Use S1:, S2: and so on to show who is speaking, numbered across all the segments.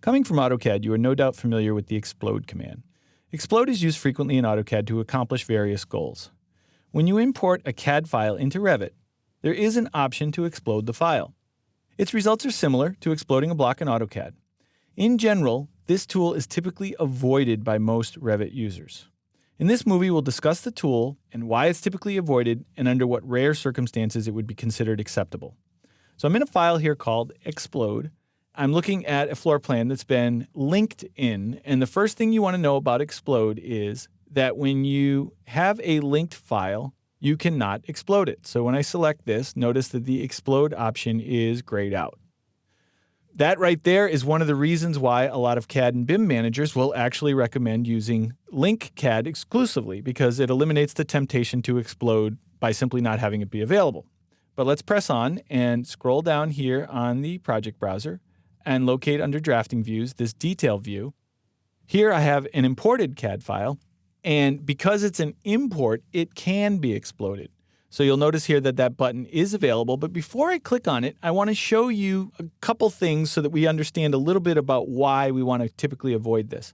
S1: Coming from AutoCAD, you are no doubt familiar with the explode command. Explode is used frequently in AutoCAD to accomplish various goals. When you import a CAD file into Revit, there is an option to explode the file. Its results are similar to exploding a block in AutoCAD. In general, this tool is typically avoided by most Revit users. In this movie, we'll discuss the tool and why it's typically avoided and under what rare circumstances it would be considered acceptable. So I'm in a file here called Explode. I'm looking at a floor plan that's been linked in, and the first thing you want to know about Explode is that when you have a linked file, you cannot explode it. So when I select this, notice that the Explode option is grayed out. That right there is one of the reasons why a lot of CAD and BIM managers will actually recommend using Link CAD exclusively, because it eliminates the temptation to explode by simply not having it be available. But let's press on and scroll down here on the project browser and locate under drafting views this detail view. Here I have an imported CAD file, and because it's an import, it can be exploded. So you'll notice here that that button is available, but before I click on it, I want to show you a couple things so that we understand a little bit about why we want to typically avoid this.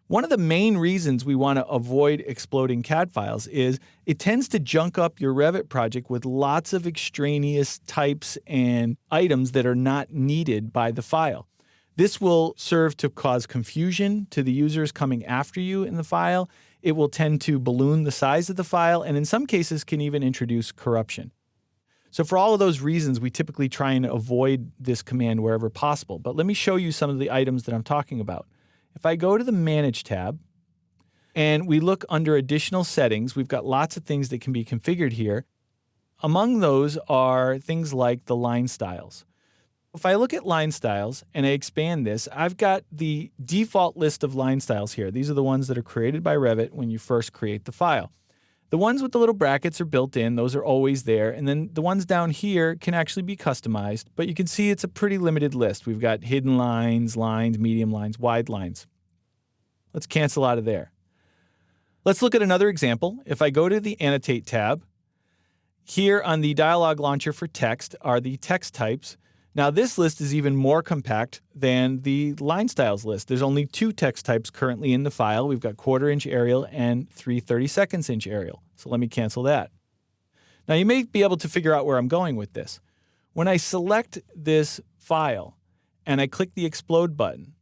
S1: One of the main reasons we want to avoid exploding CAD files is it tends to junk up your Revit project with lots of extraneous types and items that are not needed by the file. This will serve to cause confusion to the users coming after you in the file. It will tend to balloon the size of the file, and in some cases can even introduce corruption. So for all of those reasons, we typically try and avoid this command wherever possible. But let me show you some of the items that I'm talking about. If I go to the Manage tab and we look under Additional Settings, we've got lots of things that can be configured here. Among those are things like the line styles. If I look at line styles and I expand this, I've got the default list of line styles here. These are the ones that are created by Revit when you first create the file. The ones with the little brackets are built in. Those are always there. And then the ones down here can actually be customized, but you can see it's a pretty limited list. We've got hidden lines, medium lines, wide lines. Let's cancel out of there. Let's look at another example. If I go to the Annotate tab, here on the dialog launcher for text are the text types. Now this list is even more compact than the line styles list. There's only 2 text types currently in the file. We've got 1/4 inch Arial and 3/32 inch Arial. So let me cancel that. Now you may be able to figure out where I'm going with this. When I select this file and I click the Explode button,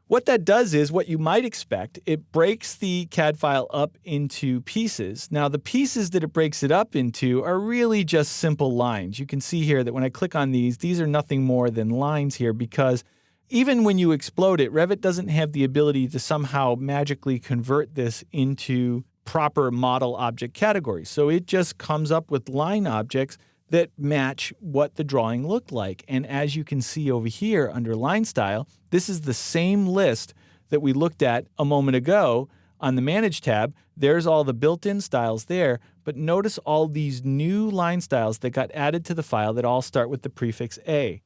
S1: what that does is what you might expect. It breaks the CAD file up into pieces. Now, the pieces that it breaks it up into are really just simple lines. You can see here that when I click on these are nothing more than lines here, because even when you explode it, Revit doesn't have the ability to somehow magically convert this into proper model object categories. So it just comes up with line objects that match what the drawing looked like. And as you can see over here under line style, this is the same list that we looked at a moment ago on the Manage tab. There's all the built-in styles there, but notice all these new line styles that got added to the file that all start with the prefix A.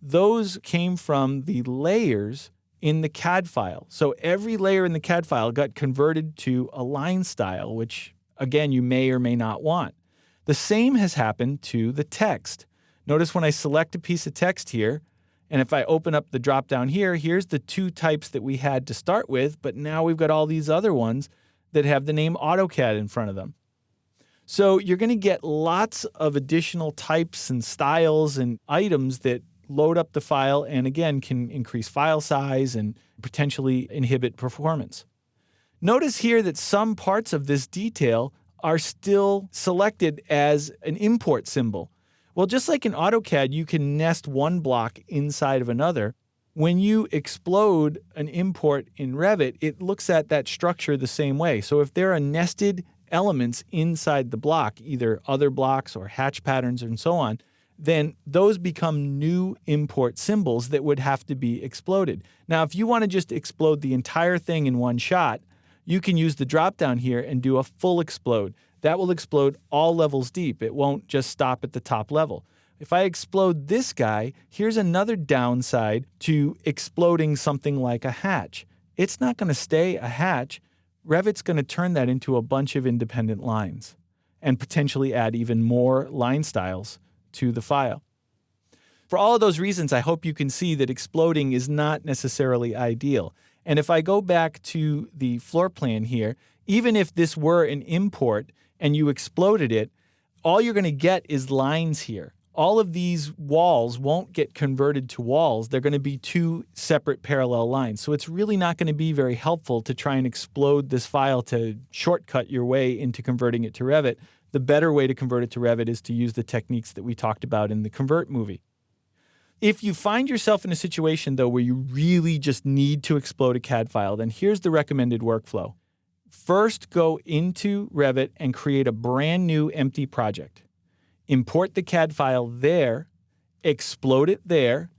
S1: Those came from the layers in the CAD file. So every layer in the CAD file got converted to a line style, which again, you may or may not want. The same has happened to the text. Notice when I select a piece of text here, and if I open up the drop down here, here's the 2 types that we had to start with, but now we've got all these other ones that have the name AutoCAD in front of them. So you're going to get lots of additional types and styles and items that load up the file and again can increase file size and potentially inhibit performance. Notice here that some parts of this detail are still selected as an import symbol. Well, just like in AutoCAD, you can nest one block inside of another. When you explode an import in Revit, it looks at that structure the same way. So if there are nested elements inside the block, either other blocks or hatch patterns and so on, then those become new import symbols that would have to be exploded. Now, if you want to just explode the entire thing in one shot, you can use the drop down here and do a full explode. That will explode all levels deep. It won't just stop at the top level. If I explode this guy, here's another downside to exploding something like a hatch. It's not going to stay a hatch. Revit's going to turn that into a bunch of independent lines and potentially add even more line styles to the file. For all of those reasons, I hope you can see that exploding is not necessarily ideal. And if I go back to the floor plan here, even if this were an import and you exploded it, all you're going to get is lines here. All of these walls won't get converted to walls. They're going to be two separate parallel lines. So it's really not going to be very helpful to try and explode this file to shortcut your way into converting it to Revit. The better way to convert it to Revit is to use the techniques that we talked about in the Convert movie. If you find yourself in a situation, though, where you really just need to explode a CAD file, then here's the recommended workflow. First, go into Revit and create a brand new empty project. Import the CAD file there, explode it there,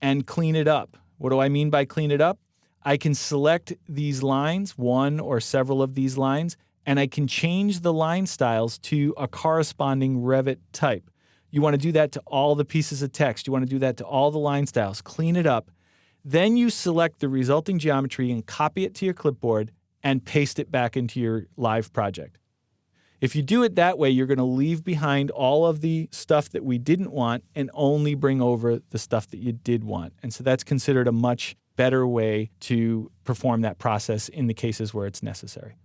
S1: and clean it up. What do I mean by clean it up? I can select these lines, one or several of these lines, and I can change the line styles to a corresponding Revit type. You want to do that to all the pieces of text. You want to do that to all the line styles. Clean it up. Then you select the resulting geometry and copy it to your clipboard and paste it back into your live project. If you do it that way, you're going to leave behind all of the stuff that we didn't want and only bring over the stuff that you did want. And so that's considered a much better way to perform that process in the cases where it's necessary.